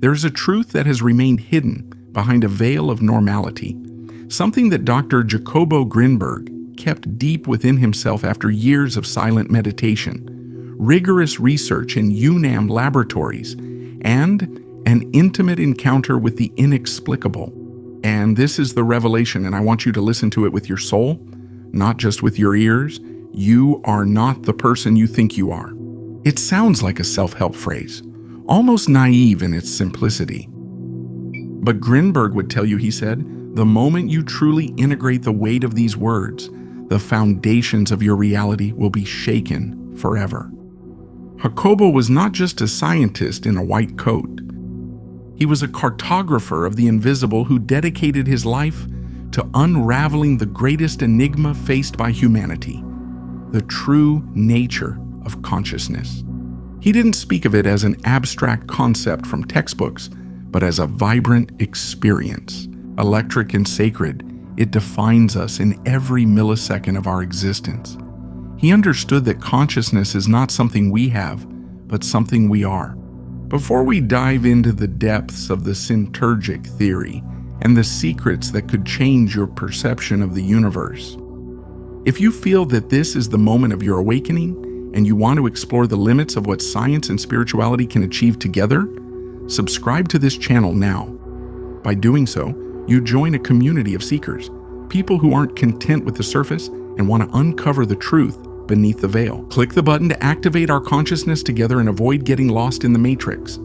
There's a truth that has remained hidden behind a veil of normality, something that Dr. Jacobo Grinberg kept deep within himself after years of silent meditation, rigorous research in UNAM laboratories, and an intimate encounter with the inexplicable. And this is the revelation, and I want you to listen to it with your soul, not just with your ears. You are not the person you think you are. It sounds like a self-help phrase, almost naive in its simplicity. But Grinberg would tell you, he said, the moment you truly integrate the weight of these words, the foundations of your reality will be shaken forever. Jacobo was not just a scientist in a white coat. He was a cartographer of the invisible who dedicated his life to unraveling the greatest enigma faced by humanity, the true nature of consciousness. He didn't speak of it as an abstract concept from textbooks, but as a vibrant experience, electric and sacred. It defines us in every millisecond of our existence. He understood that consciousness is not something we have, but something we are. Before we dive into the depths of the Syntergic theory and the secrets that could change your perception of the universe, if you feel that this is the moment of your awakening and you want to explore the limits of what science and spirituality can achieve together, subscribe to this channel now. By doing so, you join a community of seekers, people who aren't content with the surface and want to uncover the truth beneath the veil. Click the button to activate our consciousness together and avoid getting lost in the matrix.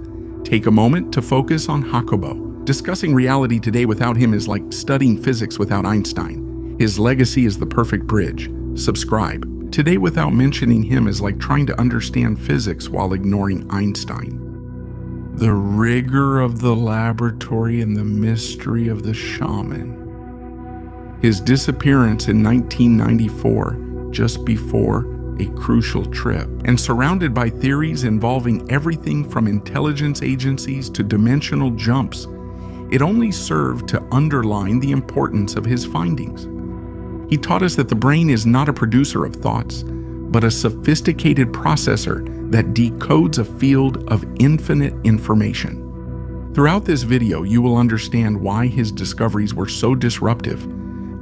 Take a moment to focus on Jacobo. Discussing reality today without him is like studying physics without Einstein. His legacy is the perfect bridge. Subscribe. Today without mentioning him is like trying to understand physics while ignoring Einstein. The rigor of the laboratory and the mystery of the shaman. His disappearance in 1994, just before a crucial trip, and surrounded by theories involving everything from intelligence agencies to dimensional jumps, it only served to underline the importance of his findings. He taught us that the brain is not a producer of thoughts, but a sophisticated processor that decodes a field of infinite information. Throughout this video, you will understand why his discoveries were so disruptive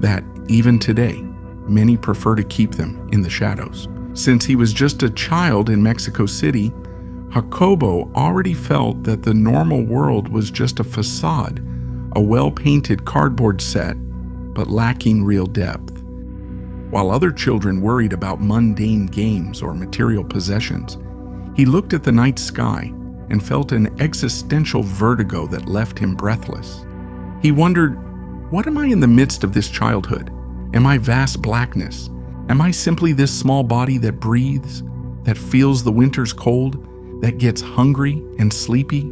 that, even today, many prefer to keep them in the shadows. Since he was just a child in Mexico City, Jacobo already felt that the normal world was just a facade, a well-painted cardboard set, but lacking real depth. While other children worried about mundane games or material possessions, he looked at the night sky and felt an existential vertigo that left him breathless. He wondered, what am I in the midst of this childhood? Am I vast blackness? Am I simply this small body that breathes, that feels the winter's cold, that gets hungry and sleepy?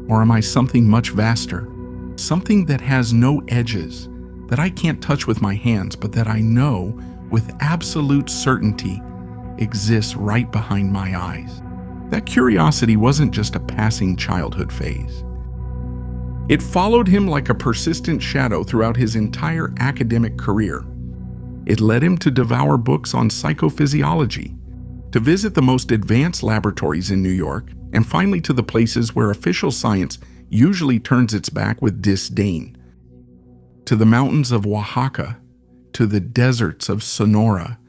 Or am I something much vaster? Something that has no edges, that I can't touch with my hands, but that I know with absolute certainty exists right behind my eyes. That curiosity wasn't just a passing childhood phase. It followed him like a persistent shadow throughout his entire academic career. It led him to devour books on psychophysiology, to visit the most advanced laboratories in New York, and finally to the places where official science usually turns its back with disdain. To the mountains of Oaxaca, to the deserts of Sonora,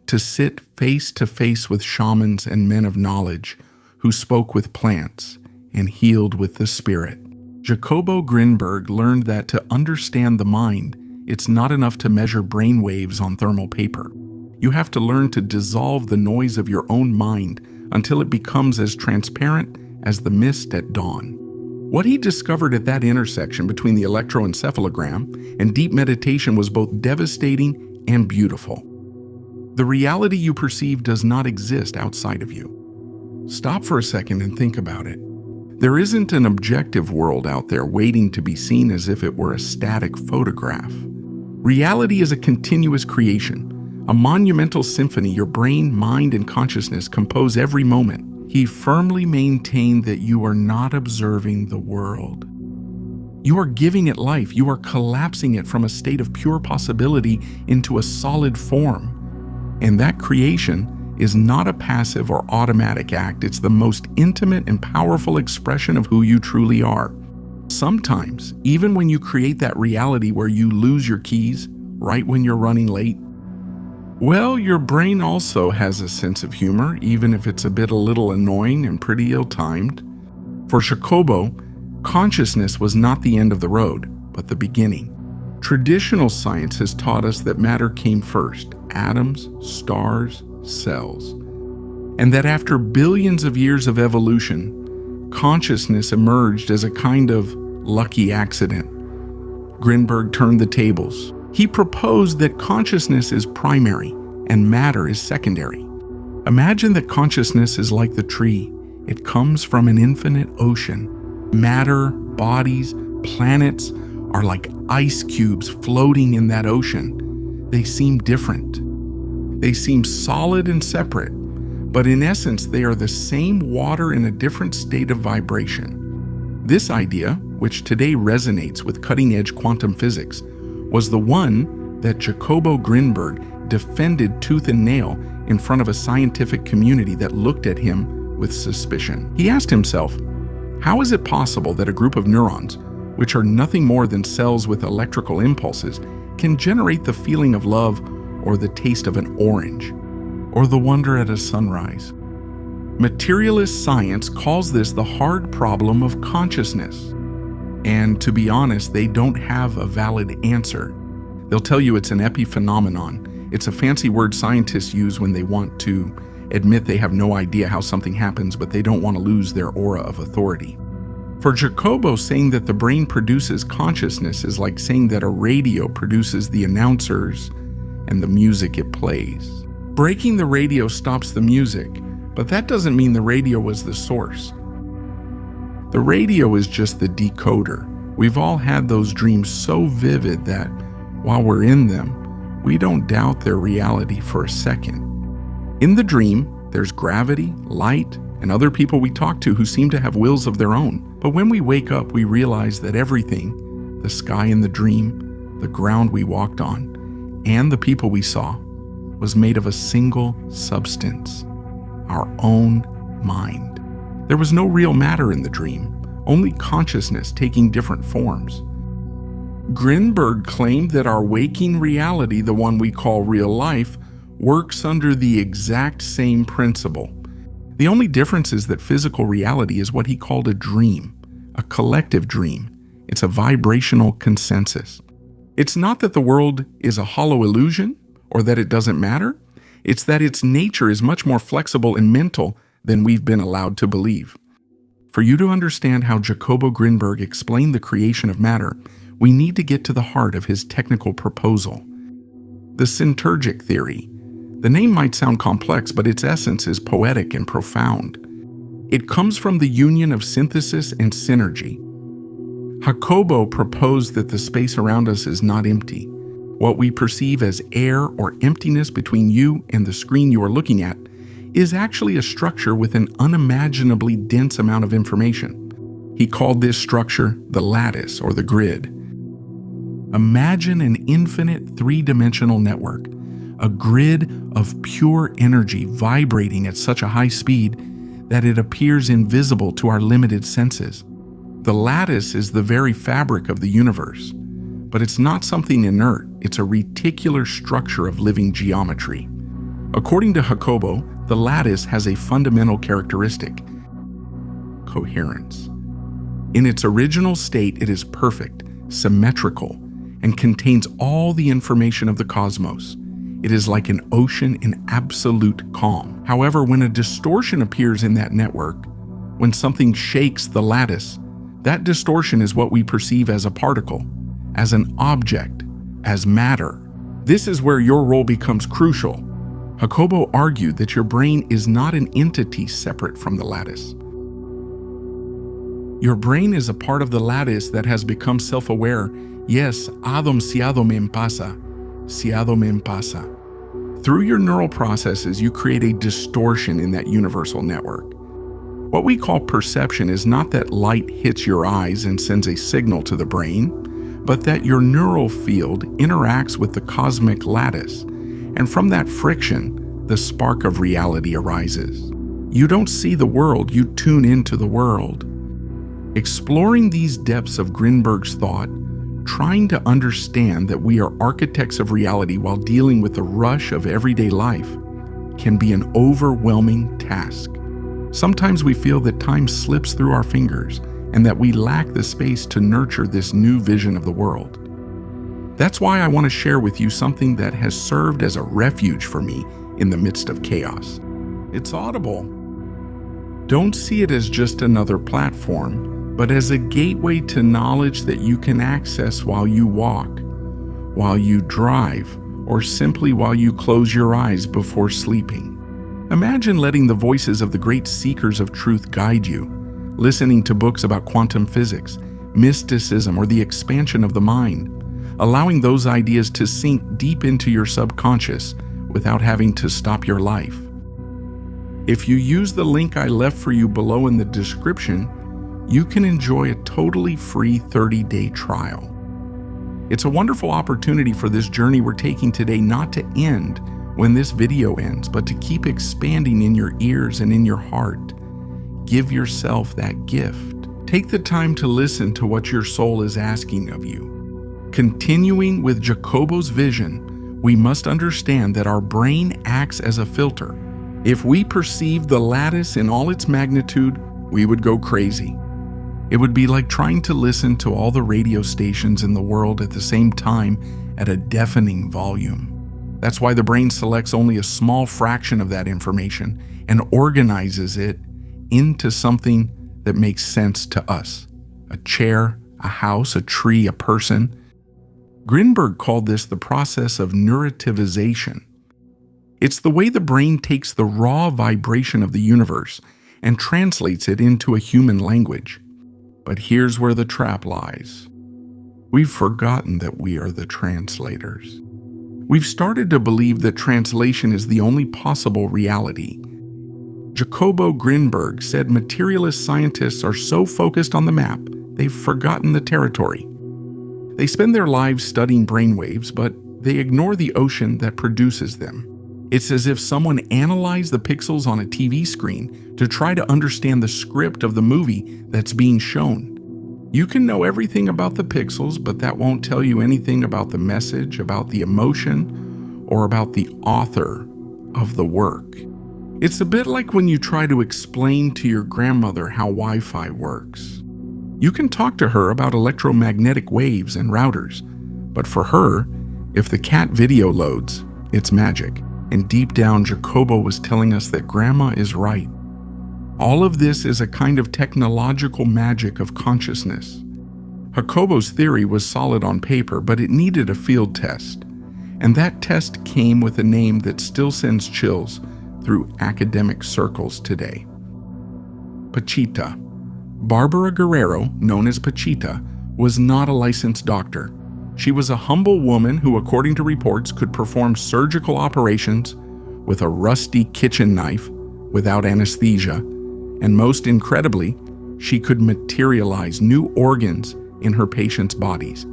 to sit face to face with shamans and men of knowledge who spoke with plants and healed with the spirit. Jacobo Grinberg learned that to understand the mind, it's not enough to measure brain waves on thermal paper. You have to learn to dissolve the noise of your own mind until it becomes as transparent as the mist at dawn. What he discovered at that intersection between the electroencephalogram and deep meditation was both devastating and beautiful. The reality you perceive does not exist outside of you. Stop for a second and think about it. There isn't an objective world out there waiting to be seen as if it were a static photograph. Reality is a continuous creation, a monumental symphony your brain, mind, and consciousness compose every moment. He firmly maintained that you are not observing the world. You are giving it life. You are collapsing it from a state of pure possibility into a solid form. And that creation is not a passive or automatic act. It's the most intimate and powerful expression of who you truly are. Sometimes, even when you create that reality where you lose your keys right when you're running late, well, your brain also has a sense of humor, even if it's a little annoying and pretty ill-timed. For Jacobo, consciousness was not the end of the road, but the beginning. Traditional science has taught us that matter came first, atoms, stars, cells, and that after billions of years of evolution, consciousness emerged as a kind of lucky accident. Grinberg turned the tables. He proposed that consciousness is primary and matter is secondary. Imagine that consciousness is like the tree. It comes from an infinite ocean. Matter, bodies, planets are like ice cubes floating in that ocean. They seem different. They seem solid and separate, but in essence, they are the same water in a different state of vibration. This idea, which today resonates with cutting-edge quantum physics, was the one that Jacobo Grinberg defended tooth and nail in front of a scientific community that looked at him with suspicion. He asked himself, how is it possible that a group of neurons, which are nothing more than cells with electrical impulses, can generate the feeling of love or the taste of an orange, or the wonder at a sunrise? Materialist science calls this the hard problem of consciousness. And to be honest, they don't have a valid answer. They'll tell you it's an epiphenomenon. It's a fancy word scientists use when they want to admit they have no idea how something happens, but they don't want to lose their aura of authority. For Jacobo, saying that the brain produces consciousness is like saying that a radio produces the announcers and the music it plays. Breaking the radio stops the music, but that doesn't mean the radio was the source. The radio is just the decoder. We've all had those dreams so vivid that, while we're in them, we don't doubt their reality for a second. In the dream, there's gravity, light, and other people we talk to who seem to have wills of their own. But when we wake up, we realize that everything, the sky in the dream, the ground we walked on, and the people we saw, was made of a single substance, our own mind. There was no real matter in the dream, only consciousness taking different forms. Grinberg claimed that our waking reality, the one we call real life, works under the exact same principle. The only difference is that physical reality is what he called a dream, a collective dream. It's a vibrational consensus. It's not that the world is a hollow illusion or that it doesn't matter. It's that its nature is much more flexible and mental than we've been allowed to believe. For you to understand how Jacobo Grinberg explained the creation of matter, we need to get to the heart of his technical proposal. The Syntergic theory. The name might sound complex, but its essence is poetic and profound. It comes from the union of synthesis and synergy. Jacobo proposed that the space around us is not empty. What we perceive as air or emptiness between you and the screen you are looking at is actually a structure with an unimaginably dense amount of information. He called this structure the lattice or the grid. Imagine an infinite three-dimensional network, a grid of pure energy vibrating at such a high speed that it appears invisible to our limited senses. The lattice is the very fabric of the universe, but it's not something inert. It's a reticular structure of living geometry. According to Jacobo, the lattice has a fundamental characteristic: coherence. In its original state, it is perfect, symmetrical, and contains all the information of the cosmos. It is like an ocean in absolute calm. However, when a distortion appears in that network, when something shakes the lattice, that distortion is what we perceive as a particle, as an object, as matter. This is where your role becomes crucial. Jacobo argued that your brain is not an entity separate from the lattice. Your brain is a part of the lattice that has become self-aware. Yes, Adam siado me pasa, siado me pasa. Through your neural processes, you create a distortion in that universal network. What we call perception is not that light hits your eyes and sends a signal to the brain, but that your neural field interacts with the cosmic lattice, and from that friction, the spark of reality arises. You don't see the world, you tune into the world. Exploring these depths of Grinberg's thought, trying to understand that we are architects of reality while dealing with the rush of everyday life, can be an overwhelming task. Sometimes we feel that time slips through our fingers and that we lack the space to nurture this new vision of the world. That's why I want to share with you something that has served as a refuge for me in the midst of chaos. It's Audible. Don't see it as just another platform, but as a gateway to knowledge that you can access while you walk, while you drive, or simply while you close your eyes before sleeping. Imagine letting the voices of the great seekers of truth guide you, listening to books about quantum physics, mysticism, or the expansion of the mind, allowing those ideas to sink deep into your subconscious without having to stop your life. If you use the link I left for you below in the description, you can enjoy a totally free 30-day trial. It's a wonderful opportunity for this journey we're taking today not to end when this video ends, but to keep expanding in your ears and in your heart. Give yourself that gift. Take the time to listen to what your soul is asking of you. Continuing with Jacobo's vision, we must understand that our brain acts as a filter. If we perceived the lattice in all its magnitude, we would go crazy. It would be like trying to listen to all the radio stations in the world at the same time at a deafening volume. That's why the brain selects only a small fraction of that information and organizes it into something that makes sense to us. A chair, a house, a tree, a person. Grinberg called this the process of neurativization. It's the way the brain takes the raw vibration of the universe and translates it into a human language. But here's where the trap lies. We've forgotten that we are the translators. We've started to believe that translation is the only possible reality. Jacobo Grinberg said materialist scientists are so focused on the map, they've forgotten the territory. They spend their lives studying brainwaves, but they ignore the ocean that produces them. It's as if someone analyzed the pixels on a TV screen to try to understand the script of the movie that's being shown. You can know everything about the pixels, but that won't tell you anything about the message, about the emotion, or about the author of the work. It's a bit like when you try to explain to your grandmother how Wi-Fi works. You can talk to her about electromagnetic waves and routers, but for her, if the cat video loads, it's magic. And deep down, Jacobo was telling us that Grandma is right. All of this is a kind of technological magic of consciousness. Jacobo's theory was solid on paper, but it needed a field test. And that test came with a name that still sends chills through academic circles today. Pachita. Barbara Guerrero, known as Pachita, was not a licensed doctor. She was a humble woman who, according to reports, could perform surgical operations with a rusty kitchen knife without anesthesia, and most incredibly, she could materialize new organs in her patients' bodies.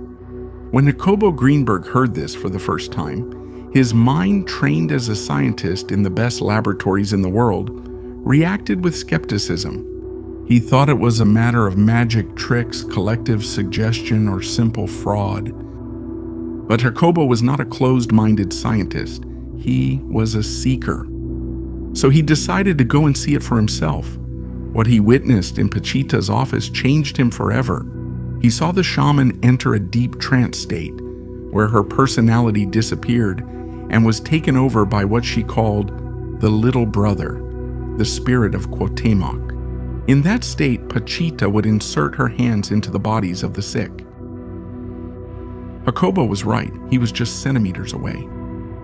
When Jacobo Grinberg heard this for the first time, his mind, trained as a scientist in the best laboratories in the world, reacted with skepticism. He thought it was a matter of magic tricks, collective suggestion, or simple fraud. But Jacobo was not a closed-minded scientist. He was a seeker. So he decided to go and see it for himself. What he witnessed in Pachita's office changed him forever. He saw the shaman enter a deep trance state, where her personality disappeared and was taken over by what she called the little brother, the spirit of Cuauhtémoc. In that state, Pachita would insert her hands into the bodies of the sick. Jacobo was right. He was just centimeters away.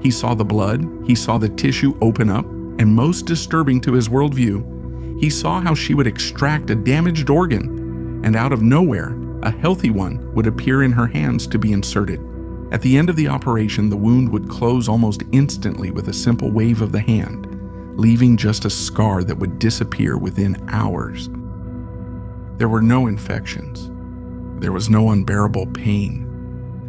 He saw the blood, he saw the tissue open up, and most disturbing to his worldview, he saw how she would extract a damaged organ, and out of nowhere, a healthy one would appear in her hands to be inserted. At the end of the operation, the wound would close almost instantly with a simple wave of the hand, leaving just a scar that would disappear within hours. There were no infections. There was no unbearable pain.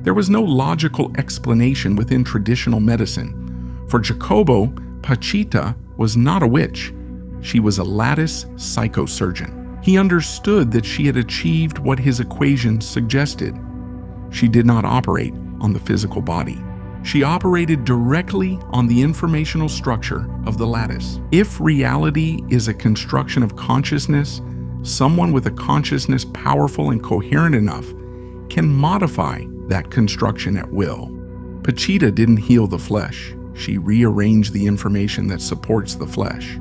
There was no logical explanation within traditional medicine. For Jacobo, Pachita was not a witch. She was a lattice psychosurgeon. He understood that she had achieved what his equations suggested. She did not operate on the physical body. She operated directly on the informational structure of the lattice. If reality is a construction of consciousness, someone with a consciousness powerful and coherent enough can modify that construction at will. Pachita didn't heal the flesh. She rearranged the information that supports the flesh.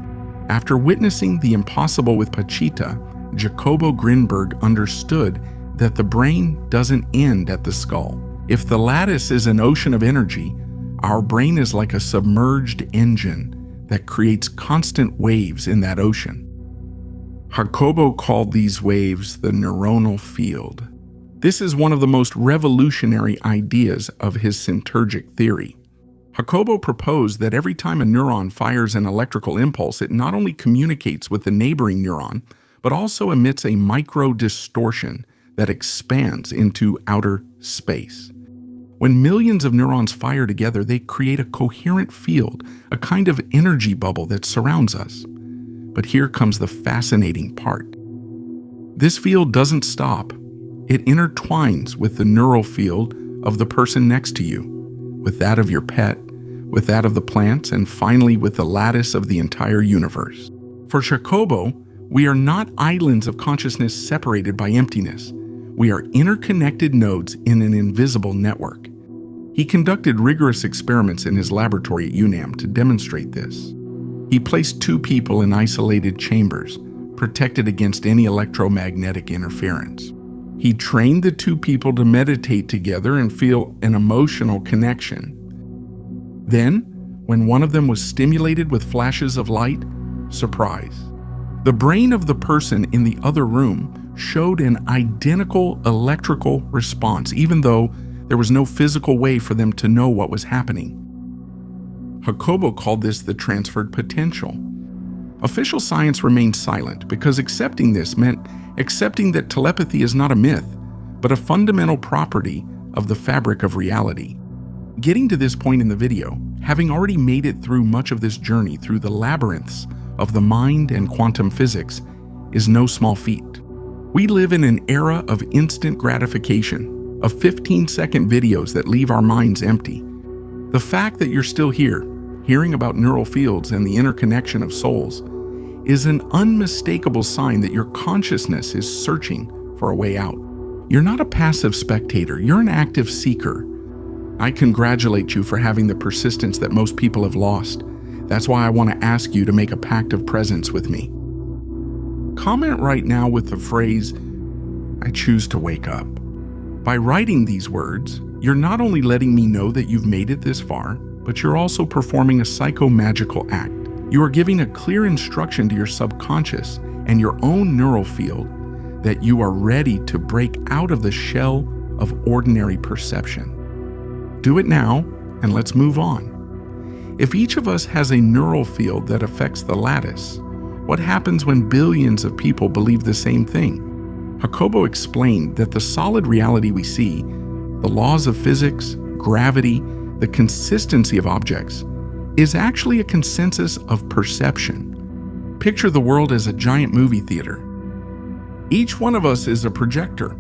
After witnessing the impossible with Pachita, Jacobo Grinberg understood that the brain doesn't end at the skull. If the lattice is an ocean of energy, our brain is like a submerged engine that creates constant waves in that ocean. Jacobo called these waves the neuronal field. This is one of the most revolutionary ideas of his Syntergic theory. Jacobo proposed that every time a neuron fires an electrical impulse, it not only communicates with the neighboring neuron, but also emits a micro-distortion that expands into outer space. When millions of neurons fire together, they create a coherent field, a kind of energy bubble that surrounds us. But here comes the fascinating part. This field doesn't stop. It intertwines with the neural field of the person next to you, with that of your pet, with that of the plants, and finally with the lattice of the entire universe. For Jacobo, we are not islands of consciousness separated by emptiness. We are interconnected nodes in an invisible network. He conducted rigorous experiments in his laboratory at UNAM to demonstrate this. He placed 2 people in isolated chambers, protected against any electromagnetic interference. He trained the 2 people to meditate together and feel an emotional connection. Then, when one of them was stimulated with flashes of light, surprise. The brain of the person in the other room showed an identical electrical response, even though there was no physical way for them to know what was happening. Jacobo called this the transferred potential. Official science remained silent because accepting this meant accepting that telepathy is not a myth, but a fundamental property of the fabric of reality. Getting to this point in the video, having already made it through much of this journey through the labyrinths of the mind and quantum physics, is no small feat. We live in an era of instant gratification, of 15-second videos that leave our minds empty. The fact that you're still here, hearing about neural fields and the interconnection of souls, is an unmistakable sign that your consciousness is searching for a way out. You're not a passive spectator, you're an active seeker. I congratulate you for having the persistence that most people have lost. That's why I want to ask you to make a pact of presence with me. Comment right now with the phrase, "I choose to wake up." By writing these words, you're not only letting me know that you've made it this far, but you're also performing a psychomagical act. You are giving a clear instruction to your subconscious and your own neural field that you are ready to break out of the shell of ordinary perception. Do it now, and let's move on. If each of us has a neural field that affects the lattice, what happens when billions of people believe the same thing? Jacobo explained that the solid reality we see, the laws of physics, gravity, the consistency of objects, is actually a consensus of perception. Picture the world as a giant movie theater. Each one of us is a projector.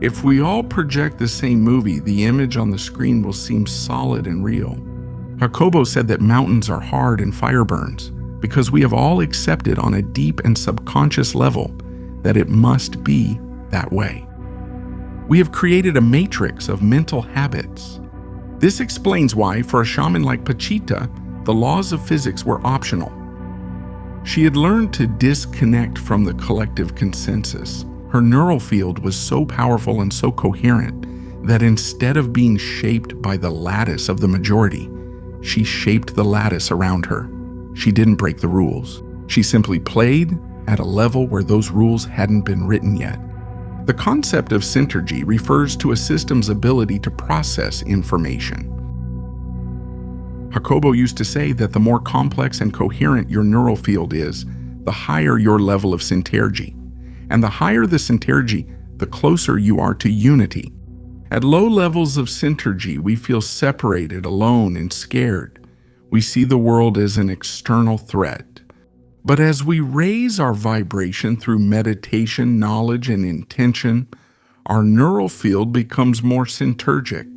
If we all project the same movie, the image on the screen will seem solid and real. Jacobo said that mountains are hard and fire burns because we have all accepted on a deep and subconscious level that it must be that way. We have created a matrix of mental habits. This explains why, for a shaman like Pachita, the laws of physics were optional. She had learned to disconnect from the collective consensus. Her neural field was so powerful and so coherent that instead of being shaped by the lattice of the majority, she shaped the lattice around her. She didn't break the rules. She simply played at a level where those rules hadn't been written yet. The concept of Syntergy refers to a system's ability to process information. Jacobo used to say that the more complex and coherent your neural field is, the higher your level of Syntergy. And the higher the Syntergy, the closer you are to unity. At low levels of Syntergy, we feel separated, alone, and scared. We see the world as an external threat. But as we raise our vibration through meditation, knowledge, and intention, our neural field becomes more syntergic.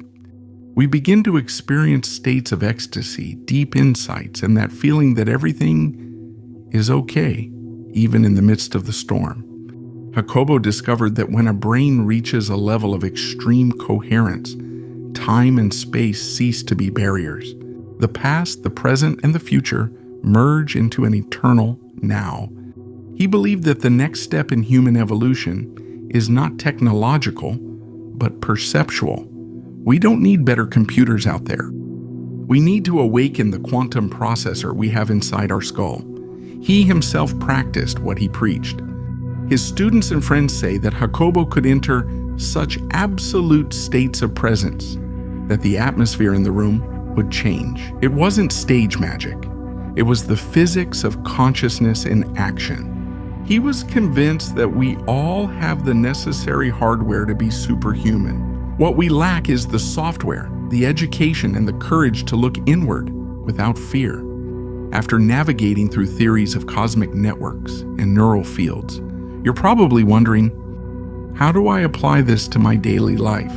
We begin to experience states of ecstasy, deep insights, and that feeling that everything is okay, even in the midst of the storm. Jacobo discovered that when a brain reaches a level of extreme coherence, time and space cease to be barriers. The past, the present, and the future merge into an eternal now. He believed that the next step in human evolution is not technological, but perceptual. We don't need better computers out there. We need to awaken the quantum processor we have inside our skull. He himself practiced what he preached. His students and friends say that Jacobo could enter such absolute states of presence that the atmosphere in the room would change. It wasn't stage magic. It was the physics of consciousness in action. He was convinced that we all have the necessary hardware to be superhuman. What we lack is the software, the education, and the courage to look inward without fear. After navigating through theories of cosmic networks and neural fields, you're probably wondering, how do I apply this to my daily life?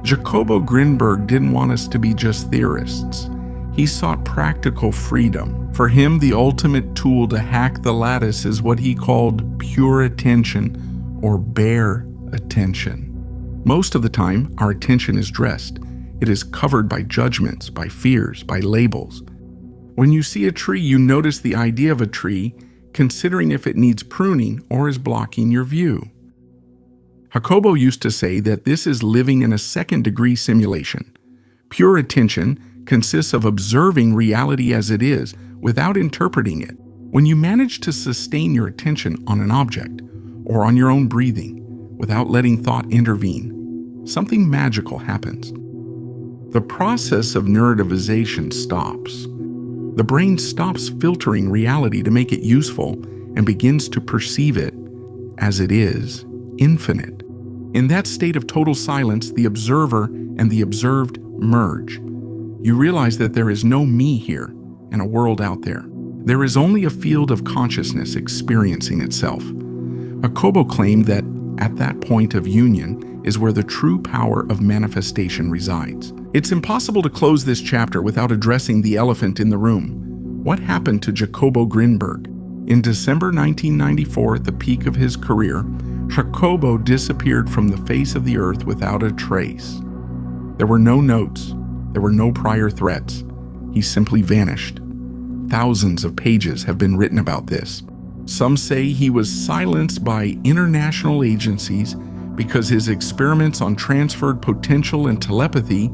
Jacobo Grinberg didn't want us to be just theorists. He sought practical freedom. For him, the ultimate tool to hack the lattice is what he called pure attention or bare attention. Most of the time, our attention is dressed. It is covered by judgments, by fears, by labels. When you see a tree, you notice the idea of a tree, considering if it needs pruning or is blocking your view. Jacobo used to say that this is living in a second-degree simulation. Pure attention consists of observing reality as it is without interpreting it. When you manage to sustain your attention on an object or on your own breathing without letting thought intervene, something magical happens. The process of neurodiversion stops. The brain stops filtering reality to make it useful and begins to perceive it as it is, infinite. In that state of total silence, the observer and the observed merge. You realize that there is no me here and a world out there. There is only a field of consciousness experiencing itself. Jacobo claimed that at that point of union is where the true power of manifestation resides. It's impossible to close this chapter without addressing the elephant in the room. What happened to Jacobo Grinberg? In December 1994, at the peak of his career, Jacobo disappeared from the face of the earth without a trace. There were no notes. There were no prior threats. He simply vanished. Thousands of pages have been written about this. Some say he was silenced by international agencies because his experiments on transferred potential and telepathy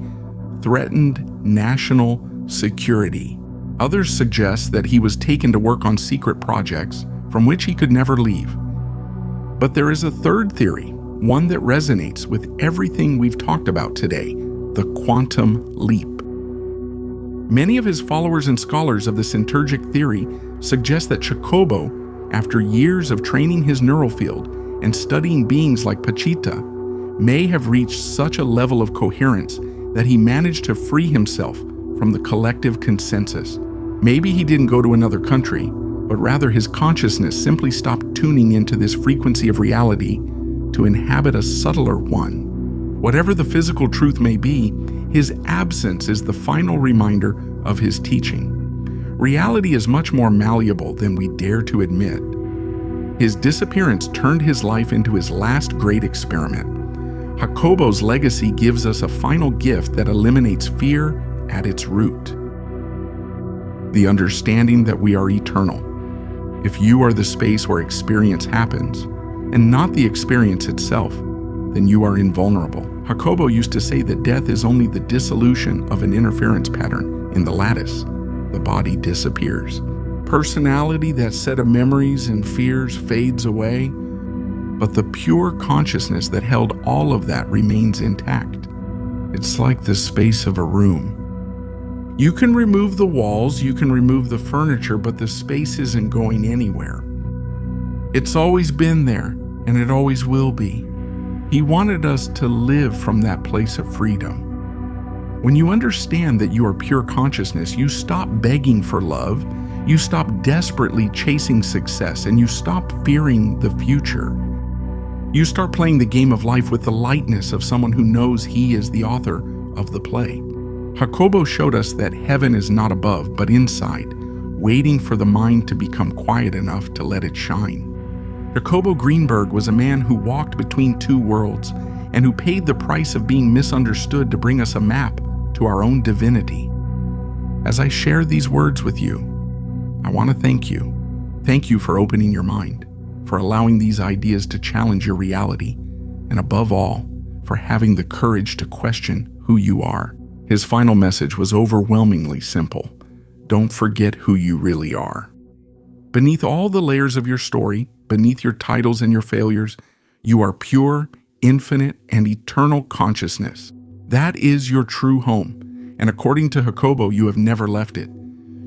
threatened national security. Others suggest that he was taken to work on secret projects from which he could never leave. But there is a third theory, one that resonates with everything we've talked about today, the quantum leap. Many of his followers and scholars of the Syntergic theory suggest that Jacobo, after years of training his neural field and studying beings like Pachita, may have reached such a level of coherence that he managed to free himself from the collective consensus. Maybe he didn't go to another country, but rather his consciousness simply stopped tuning into this frequency of reality to inhabit a subtler one. Whatever the physical truth may be, his absence is the final reminder of his teaching. Reality is much more malleable than we dare to admit. His disappearance turned his life into his last great experiment. Jacobo's legacy gives us a final gift that eliminates fear at its root. The understanding that we are eternal. If you are the space where experience happens, and not the experience itself, then you are invulnerable. Jacobo used to say that death is only the dissolution of an interference pattern in the lattice. The body disappears. Personality, that set of memories and fears, fades away, but the pure consciousness that held all of that remains intact. It's like the space of a room. You can remove the walls, you can remove the furniture, but the space isn't going anywhere. It's always been there, and it always will be. He wanted us to live from that place of freedom. When you understand that you are pure consciousness, you stop begging for love, you stop desperately chasing success, and you stop fearing the future. You start playing the game of life with the lightness of someone who knows he is the author of the play. Jacobo showed us that heaven is not above, but inside, waiting for the mind to become quiet enough to let it shine. Jacobo Grinberg was a man who walked between two worlds and who paid the price of being misunderstood to bring us a map to our own divinity. As I share these words with you, I want to thank you. Thank you for opening your mind, for allowing these ideas to challenge your reality, and above all, for having the courage to question who you are. His final message was overwhelmingly simple. Don't forget who you really are. Beneath all the layers of your story, beneath your titles and your failures, you are pure, infinite, and eternal consciousness. That is your true home, and according to Jacobo, you have never left it.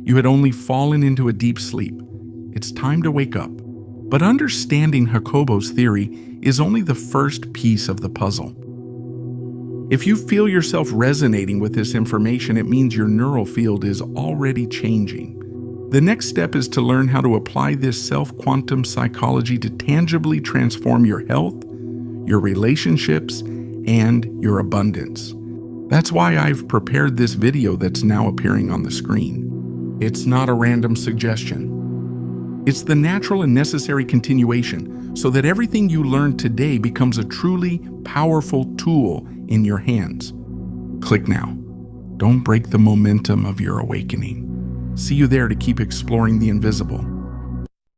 You had only fallen into a deep sleep. It's time to wake up. But understanding Jacobo's theory is only the first piece of the puzzle. If you feel yourself resonating with this information, it means your neural field is already changing. The next step is to learn how to apply this self-quantum psychology to tangibly transform your health, your relationships, and your abundance. That's why I've prepared this video that's now appearing on the screen. It's not a random suggestion. It's the natural and necessary continuation so that everything you learn today becomes a truly powerful tool in your hands. Click now. Don't break the momentum of your awakening. See you there to keep exploring the invisible.